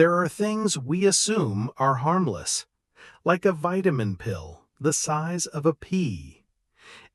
There are things we assume are harmless, like a vitamin pill the size of a pea.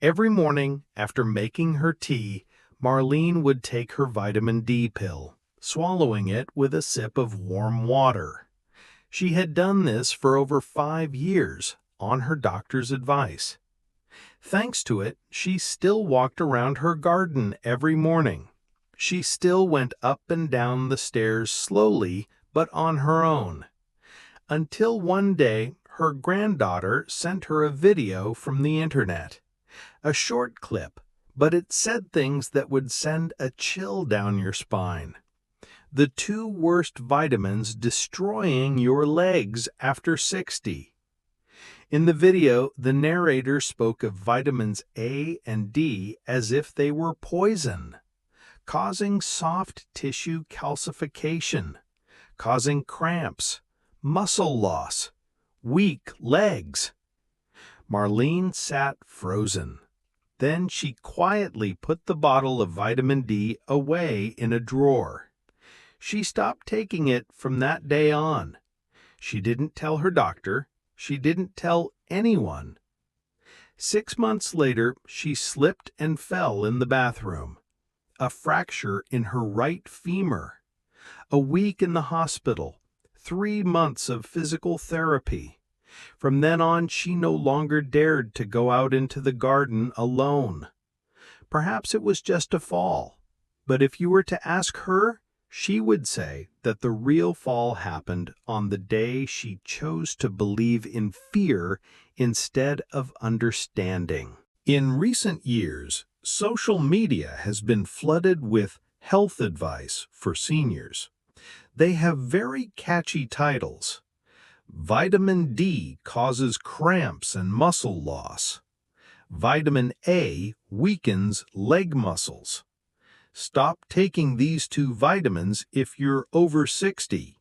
Every morning after making her tea, Marlene would take her vitamin D pill, swallowing it with a sip of warm water. She had done this for over 5 years on her doctor's advice. Thanks to it, she still walked around her garden every morning. She still went up and down the stairs slowly but on her own. Until one day, her granddaughter sent her a video from the internet. A short clip, but it said things that would send a chill down your spine. The 2 worst vitamins destroying your legs after 60. In the video, the narrator spoke of vitamins A and D as if they were poison, causing soft tissue calcification, causing cramps, muscle loss, weak legs. Marlene sat frozen. Then she quietly put the bottle of vitamin D away in a drawer. She stopped taking it from that day on. She didn't tell her doctor. She didn't tell anyone. 6 months later, she slipped and fell in the bathroom. A fracture in her right femur. A week in the hospital. 3 months of physical therapy. From then on, she no longer dared to go out into the garden alone. Perhaps it was just a fall, but if you were to ask her, she would say that the real fall happened on the day she chose to believe in fear instead of understanding. In recent years, social media has been flooded with health advice for seniors. They have very catchy titles. Vitamin D causes cramps and muscle loss. Vitamin A weakens leg muscles. Stop taking these 2 vitamins if you're over 60.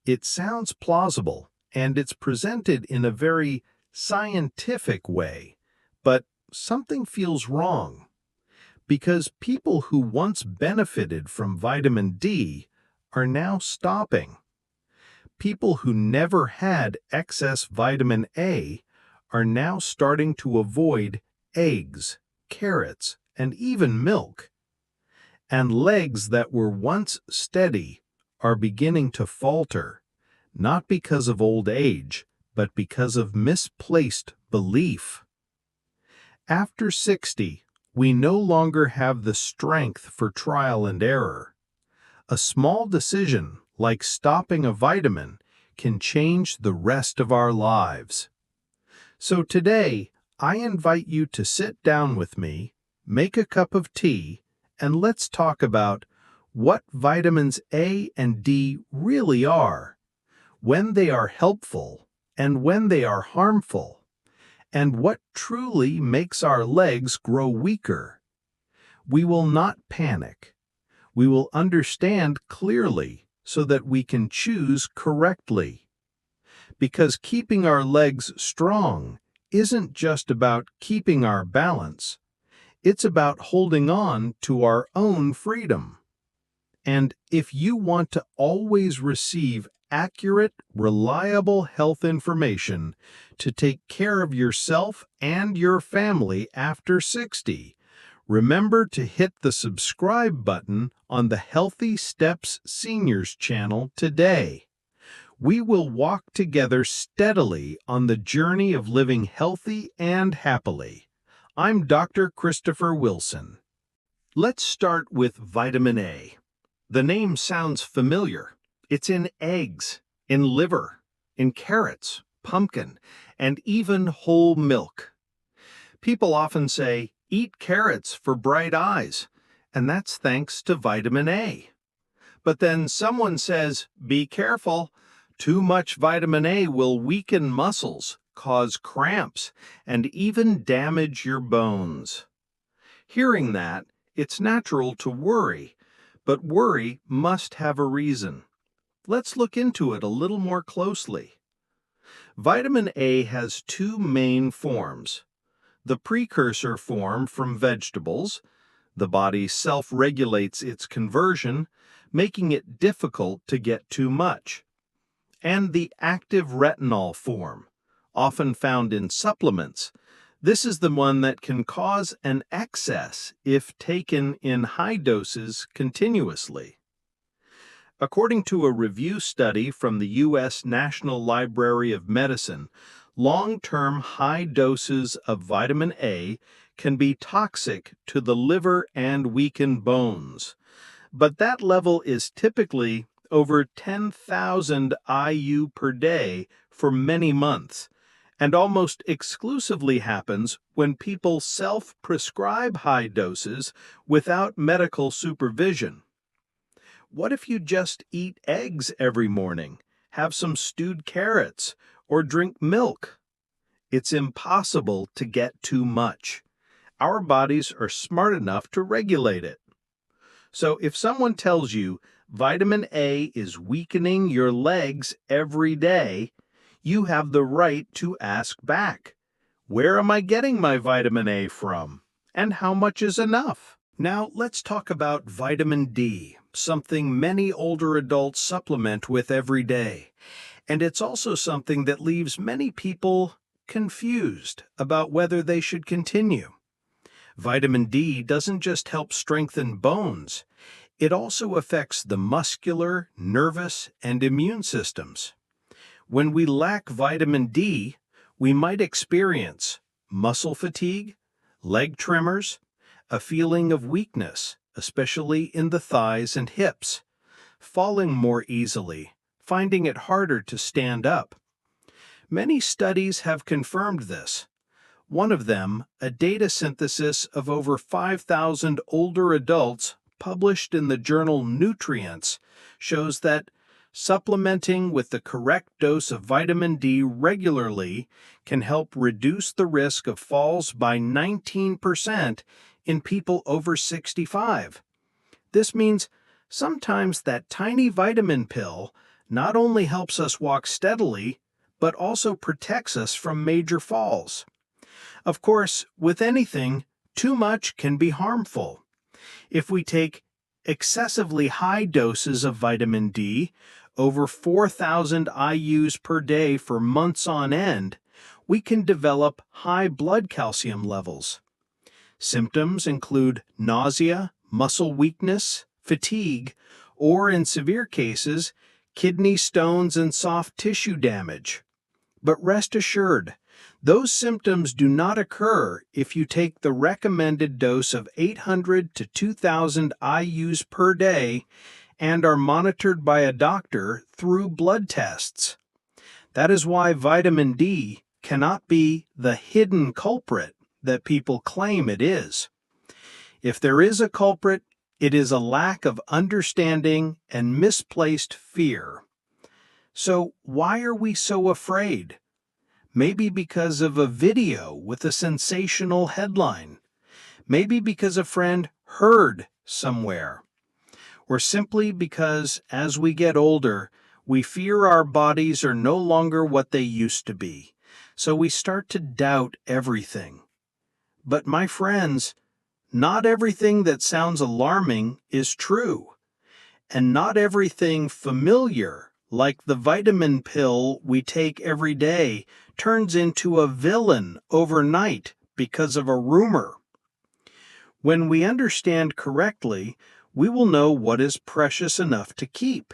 It sounds plausible, and it's presented in a very scientific way, but something feels wrong. Because people who once benefited from vitamin D are now stopping. People who never had excess vitamin A are now starting to avoid eggs, carrots, and even milk. And legs that were once steady are beginning to falter, not because of old age, but because of misplaced belief. After 60, we no longer have the strength for trial and error. A small decision, like stopping a vitamin, can change the rest of our lives. So today, I invite you to sit down with me, make a cup of tea, and let's talk about what vitamins A and D really are, when they are helpful and when they are harmful, and what truly makes our legs grow weaker. We will not panic. We will understand clearly so that we can choose correctly. Because keeping our legs strong isn't just about keeping our balance. It's about holding on to our own freedom. And if you want to always receive accurate, reliable health information to take care of yourself and your family after 60, remember to hit the subscribe button on the Healthy Steps Seniors channel today. We will walk together steadily on the journey of living healthy and happily. I'm Dr. Christopher Wilson. Let's start with vitamin A. The name sounds familiar. It's in eggs, in liver, in carrots, pumpkin, and even whole milk. People often say, eat carrots for bright eyes, and that's thanks to vitamin A. But then someone says, be careful, too much vitamin A will weaken muscles, cause cramps, and even damage your bones. Hearing that, it's natural to worry, but worry must have a reason. Let's look into it a little more closely. Vitamin A has 2 main forms. The precursor form from vegetables. The body self-regulates its conversion, making it difficult to get too much. And the active retinol form, often found in supplements. This is the one that can cause an excess if taken in high doses continuously. According to a review study from the U.S. National Library of Medicine, long-term high doses of vitamin A can be toxic to the liver and weaken bones. But that level is typically over 10,000 IU per day for many months, and almost exclusively happens when people self-prescribe high doses without medical supervision. What if you just eat eggs every morning, have some stewed carrots, or drink milk? It's impossible to get too much. Our bodies are smart enough to regulate it. So if someone tells you vitamin A is weakening your legs every day, you have the right to ask back, where am I getting my vitamin A from? And how much is enough? Now let's talk about vitamin D, something many older adults supplement with every day. And it's also something that leaves many people confused about whether they should continue. Vitamin D doesn't just help strengthen bones, it also affects the muscular, nervous, and immune systems. When we lack vitamin D, we might experience muscle fatigue, leg tremors, a feeling of weakness, especially in the thighs and hips, falling more easily, finding it harder to stand up. Many studies have confirmed this. One of them, a data synthesis of over 5,000 older adults published in the journal Nutrients, shows that supplementing with the correct dose of vitamin D regularly can help reduce the risk of falls by 19% in people over 65. This means sometimes that tiny vitamin pill not only helps us walk steadily, but also protects us from major falls. Of course, with anything, too much can be harmful. If we take excessively high doses of vitamin D, over 4,000 IUs per day for months on end, we can develop high blood calcium levels. Symptoms include nausea, muscle weakness, fatigue, or in severe cases, kidney stones and soft tissue damage. But rest assured, those symptoms do not occur if you take the recommended dose of 800 to 2,000 IUs per day and are monitored by a doctor through blood tests. That is why vitamin D cannot be the hidden culprit that people claim it is. If there is a culprit, it is a lack of understanding and misplaced fear. So why are we so afraid? Maybe because of a video with a sensational headline. Maybe because a friend heard somewhere. Or simply because, as we get older, we fear our bodies are no longer what they used to be. So we start to doubt everything. But my friends, not everything that sounds alarming is true. And not everything familiar, like the vitamin pill we take every day, turns into a villain overnight because of a rumor. When we understand correctly, we will know what is precious enough to keep.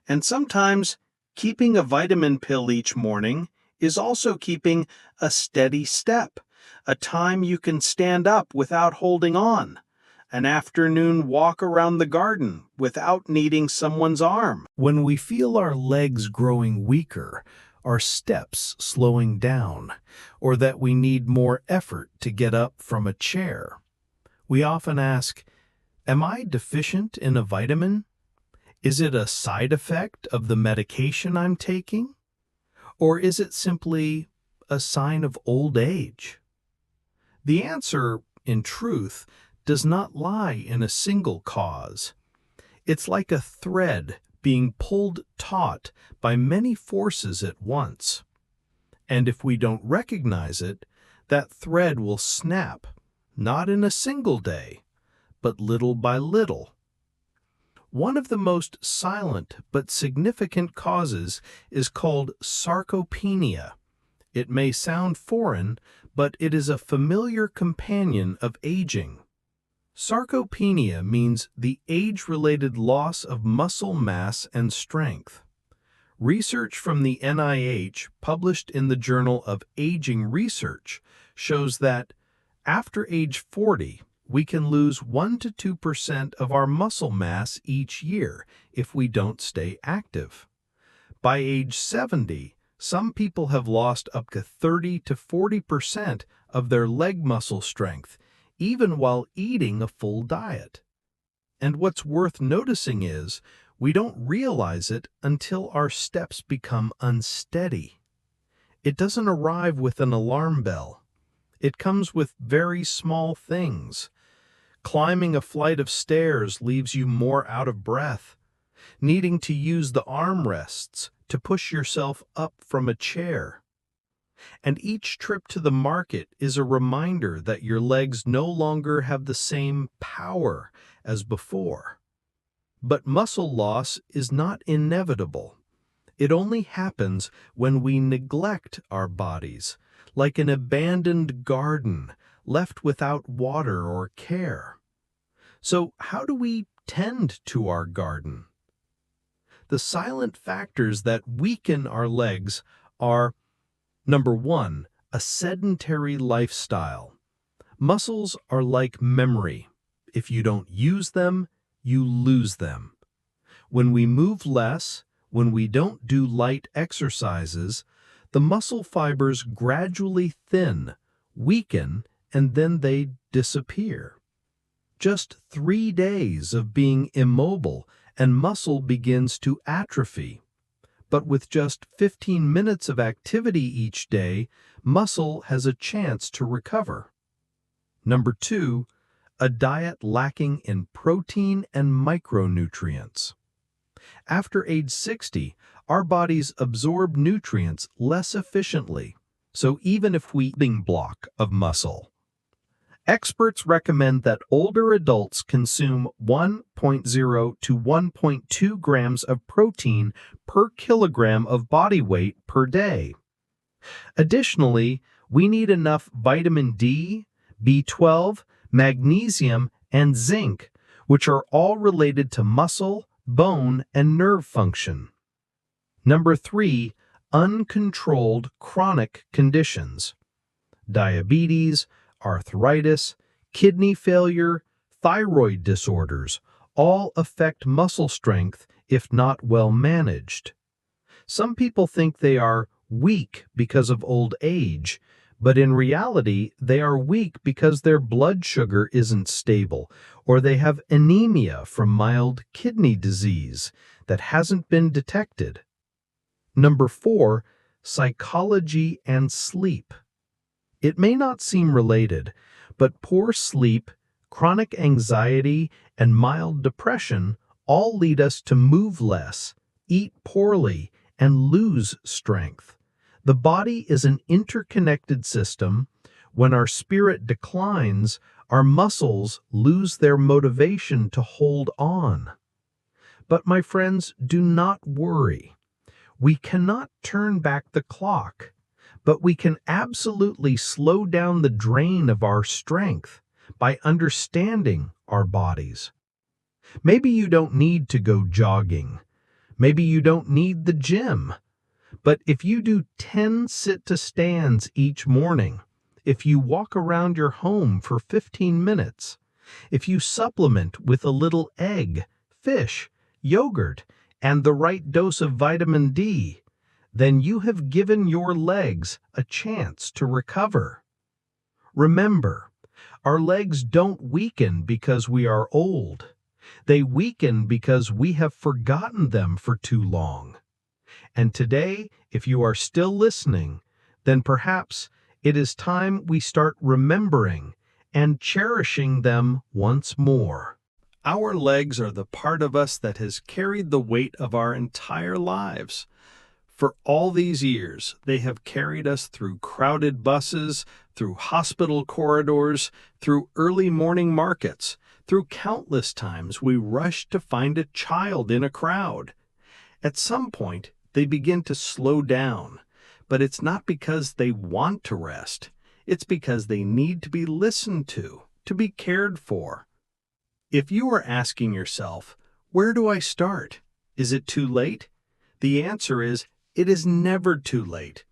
And sometimes, keeping a vitamin pill each morning is also keeping a steady step, a time you can stand up without holding on, an afternoon walk around the garden without needing someone's arm. When we feel our legs growing weaker, our steps slowing down, or that we need more effort to get up from a chair, we often ask, am I deficient in a vitamin? Is it a side effect of the medication I'm taking? Or is it simply a sign of old age? The answer, in truth, does not lie in a single cause. It's like a thread being pulled taut by many forces at once. And if we don't recognize it, that thread will snap, not in a single day, but little by little. One of the most silent but significant causes is called sarcopenia. It may sound foreign, but it is a familiar companion of aging. Sarcopenia means the age-related loss of muscle mass and strength. Research from the NIH, published in the Journal of Aging Research, shows that after age 40, we can lose 1 to 2% of our muscle mass each year if we don't stay active. By age 70, some people have lost up to 30 to 40% of their leg muscle strength, even while eating a full diet. And what's worth noticing is we don't realize it until our steps become unsteady. It doesn't arrive with an alarm bell. It comes with very small things. Climbing a flight of stairs leaves you more out of breath. Needing to use the armrests to push yourself up from a chair. And each trip to the market is a reminder that your legs no longer have the same power as before. But muscle loss is not inevitable. It only happens when we neglect our bodies, like an abandoned garden left without water or care. So how do we tend to our garden? The silent factors that weaken our legs are: number 1, a sedentary lifestyle. Muscles are like memory. If you don't use them, you lose them. When we move less, when we don't do light exercises, the muscle fibers gradually thin, weaken, and then they disappear. Just 3 days of being immobile and muscle begins to atrophy. But with just 15 minutes of activity each day, muscle has a chance to recover. Number 2, a diet lacking in protein and micronutrients. After age 60, our bodies absorb nutrients less efficiently, so even if we block of muscle. Experts recommend that older adults consume 1.0 to 1.2 grams of protein per kilogram of body weight per day. Additionally, we need enough vitamin D, B12, magnesium, and zinc, which are all related to muscle, bone, and nerve function. Number 3, uncontrolled chronic conditions. Diabetes, arthritis, kidney failure, thyroid disorders all affect muscle strength if not well managed. Some people think they are weak because of old age, but in reality, they are weak because their blood sugar isn't stable, or they have anemia from mild kidney disease that hasn't been detected. Number 4, psychology and sleep. It may not seem related, but poor sleep, chronic anxiety, and mild depression all lead us to move less, eat poorly, and lose strength. The body is an interconnected system. When our spirit declines, our muscles lose their motivation to hold on. But my friends, do not worry. We cannot turn back the clock, but we can absolutely slow down the drain of our strength by understanding our bodies. Maybe you don't need to go jogging. Maybe you don't need the gym. But if you do 10 sit-to-stands each morning, if you walk around your home for 15 minutes, if you supplement with a little egg, fish, yogurt, and the right dose of vitamin D, then you have given your legs a chance to recover. Remember, our legs don't weaken because we are old. They weaken because we have forgotten them for too long. And today, if you are still listening, then perhaps it is time we start remembering and cherishing them once more. Our legs are the part of us that has carried the weight of our entire lives. For all these years, they have carried us through crowded buses, through hospital corridors, through early morning markets, Through countless times we rush to find a child in a crowd. At some point, they begin to slow down, but it's not because they want to rest. It's because they need to be listened to be cared for. If you are asking yourself, where do I start? Is it too late? The answer is, it is never too late.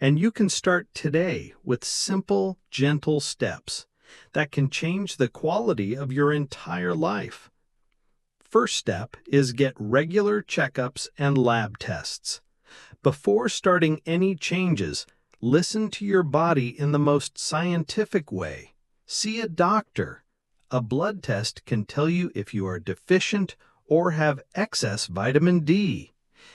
And you can start today with simple, gentle steps that can change the quality of your entire life. First step is get regular checkups and lab tests. Before starting any changes, listen to your body in the most scientific way. See a doctor. A blood test can tell you if you are deficient or have excess vitamin D,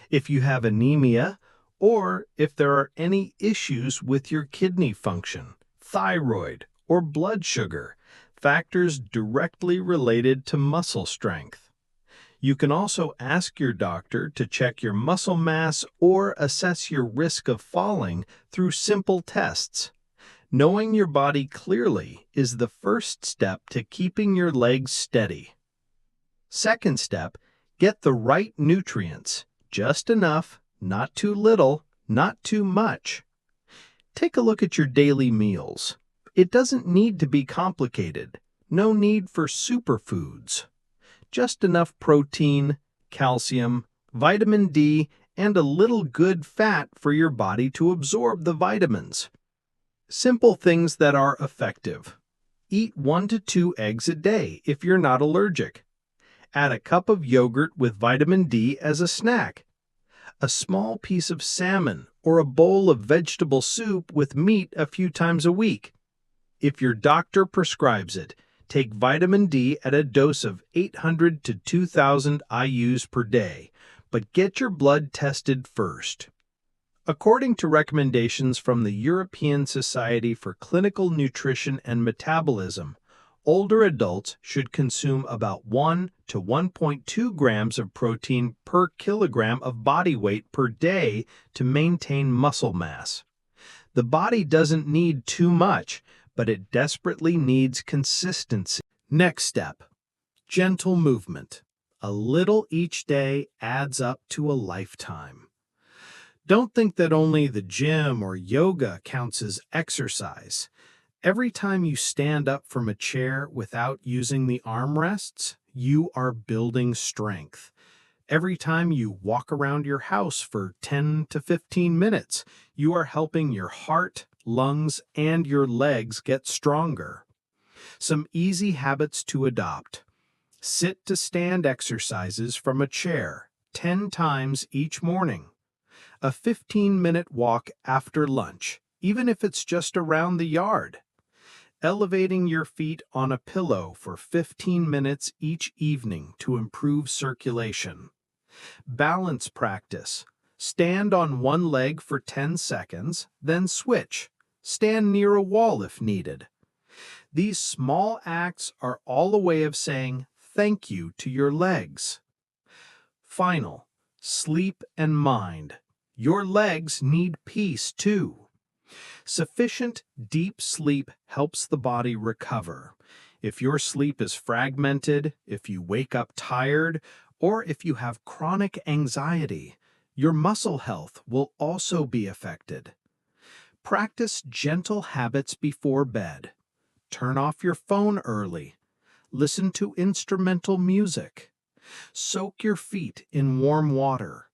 if you have anemia, or if there are any issues with your kidney function, thyroid, or blood sugar, factors directly related to muscle strength. You can also ask your doctor to check your muscle mass or assess your risk of falling through simple tests. Knowing your body clearly is the first step to keeping your legs steady. Second step, get the right nutrients, just enough, not too little, not too much. Take a look at your daily meals. It doesn't need to be complicated. No need for superfoods. Just enough protein, calcium, vitamin D, and a little good fat for your body to absorb the vitamins. Simple things that are effective. Eat 1 to 2 eggs a day if you're not allergic. Add a cup of yogurt with vitamin D as a snack. A small piece of salmon or a bowl of vegetable soup with meat a few times a week. If your doctor prescribes it, take vitamin D at a dose of 800 to 2,000 IUs per day, but get your blood tested first. According to recommendations from the European Society for Clinical Nutrition and Metabolism, older adults should consume about 1 to 1.2 grams of protein per kilogram of body weight per day to maintain muscle mass. The body doesn't need too much, but it desperately needs consistency. Next step, gentle movement. A little each day adds up to a lifetime. Don't think that only the gym or yoga counts as exercise. Every time you stand up from a chair without using the armrests, you are building strength. Every time you walk around your house for 10 to 15 minutes, you are helping your heart, lungs, and your legs get stronger. Some easy habits to adopt. Sit to stand exercises from a chair 10 times each morning. A 15-minute walk after lunch, even if it's just around the yard. Elevating your feet on a pillow for 15 minutes each evening to improve circulation. Balance practice. Stand on one leg for 10 seconds, then switch. Stand near a wall if needed. These small acts are all a way of saying thank you to your legs. Final, sleep and mind. Your legs need peace too. Sufficient deep sleep helps the body recover. If your sleep is fragmented, if you wake up tired, or if you have chronic anxiety, your muscle health will also be affected. Practice gentle habits before bed. Turn off your phone early. Listen to instrumental music. Soak your feet in warm water.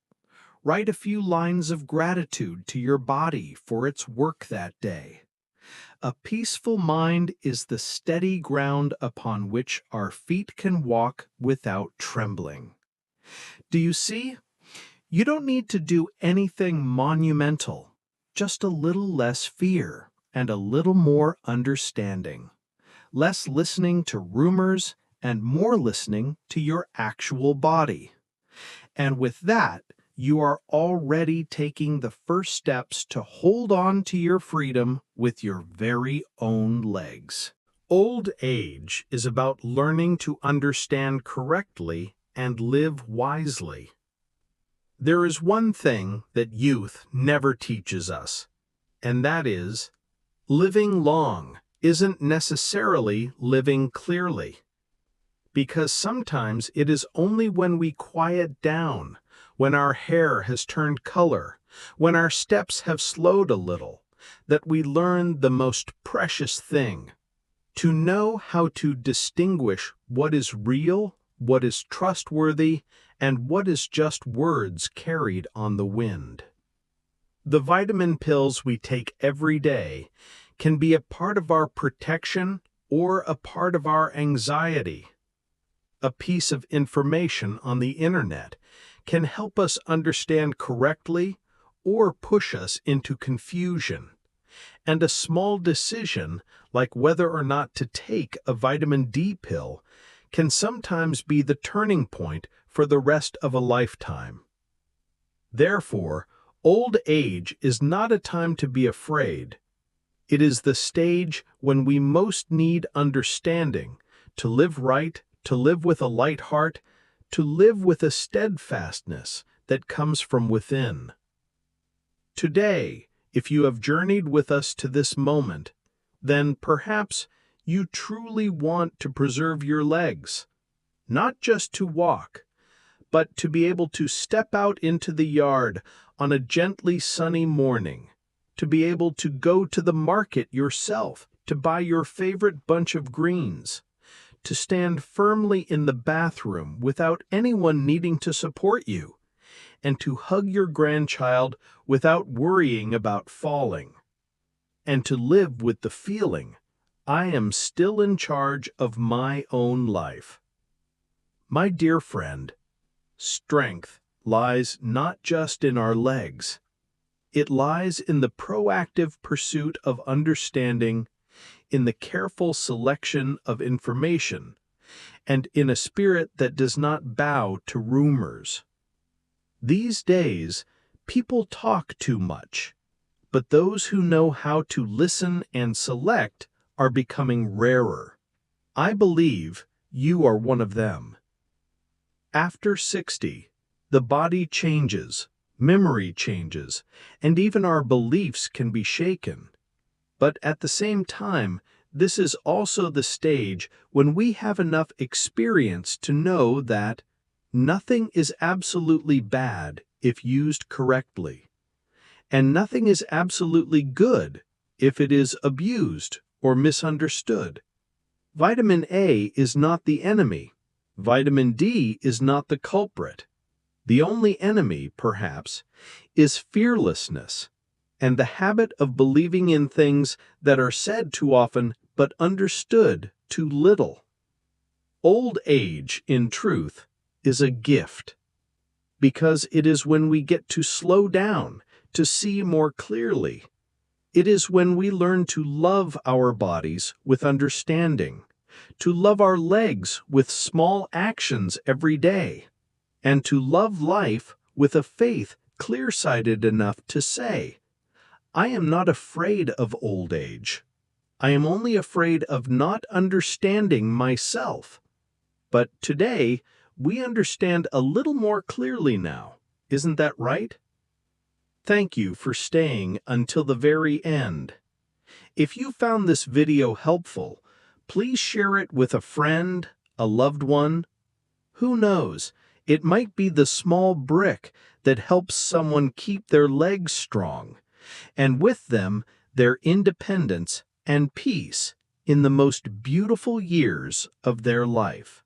Write a few lines of gratitude to your body for its work that day. A peaceful mind is the steady ground upon which our feet can walk without trembling. Do you see? You don't need to do anything monumental, just a little less fear and a little more understanding. Less listening to rumors and more listening to your actual body. And with that, you are already taking the first steps to hold on to your freedom with your very own legs. Old age is about learning to understand correctly and live wisely. There is one thing that youth never teaches us, and that is, living long isn't necessarily living clearly. because sometimes it is only when we quiet down, when our hair has turned color, when our steps have slowed a little, that we learn the most precious thing: to know how to distinguish what is real, what is trustworthy, and what is just words carried on the wind. The vitamin pills we take every day can be a part of our protection or a part of our anxiety. A piece of information on the internet can help us understand correctly or push us into confusion. And a small decision, like whether or not to take a vitamin D pill, can sometimes be the turning point for the rest of a lifetime. Therefore, old age is not a time to be afraid. It is the stage when we most need understanding, to live right, to live with a light heart, to live with a steadfastness that comes from within. Today, if you have journeyed with us to this moment, then perhaps you truly want to preserve your legs, not just to walk, but to be able to step out into the yard on a gently sunny morning, to be able to go to the market yourself to buy your favorite bunch of greens, to stand firmly in the bathroom without anyone needing to support you, and to hug your grandchild without worrying about falling, and to live with the feeling, I am still in charge of my own life. My dear friend, strength lies not just in our legs. It lies in the proactive pursuit of understanding, in the careful selection of information, and in a spirit that does not bow to rumors. These days, people talk too much, but those who know how to listen and select are becoming rarer. I believe you are one of them. After 60, the body changes, memory changes, and even our beliefs can be shaken. But at the same time, this is also the stage when we have enough experience to know that nothing is absolutely bad if used correctly, and nothing is absolutely good if it is abused or misunderstood. Vitamin A is not the enemy. Vitamin D is not the culprit. The only enemy, perhaps, is fearlessness and the habit of believing in things that are said too often but understood too little. Old age, in truth, is a gift, because it is when we get to slow down, to see more clearly. It is when we learn to love our bodies with understanding, to love our legs with small actions every day, and to love life with a faith clear-sighted enough to say, I am not afraid of old age. I am only afraid of not understanding myself. But today, we understand a little more clearly now. Isn't that right? Thank you for staying until the very end. If you found this video helpful, please share it with a friend, a loved one. Who knows, it might be the small brick that helps someone keep their legs strong, and with them, their independence and peace in the most beautiful years of their life.